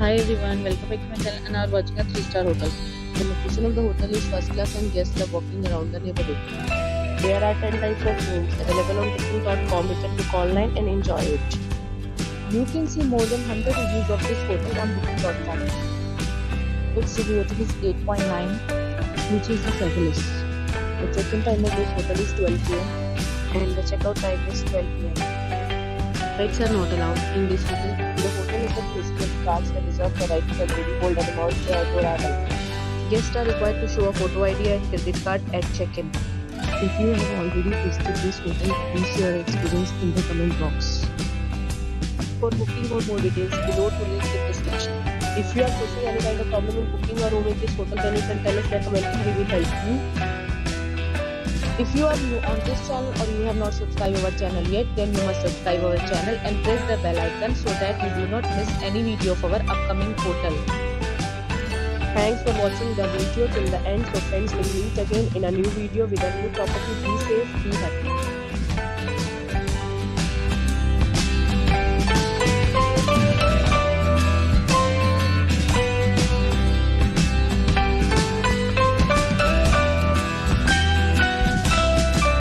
Hi everyone, welcome back to my channel and are watching a 3-star hotel. The location of the hotel is first class and guests love walking around the neighborhood. There are 10 types of rooms available on booking.com. You can book online and enjoy it. You can see more than 100 reviews of this hotel on booking.com. Its review rating is 8.9, which is the fabulous. The check-in time of this hotel is 12 p.m. and the checkout time is 12 p.m. Pets are not allowed in this hotel. The hotel is a place cards that reserve the right to temporarily hold an amount prior to arrival. Guests are required to show a photo ID and credit card at check-in. If you have already visited this hotel, please share your experience in the comment box. For booking or more details, below to link in description. If you are facing any kind of problem in booking a room in this hotel, then you can tell us that comment and we will help you. If you are new on this channel or you have not subscribed our channel yet, then you must subscribe our channel and press the bell icon so that you do not miss any video of our upcoming hotel. Thanks for watching the video till the end. So friends, will meet again in a new video with a new property. Be safe, be happy.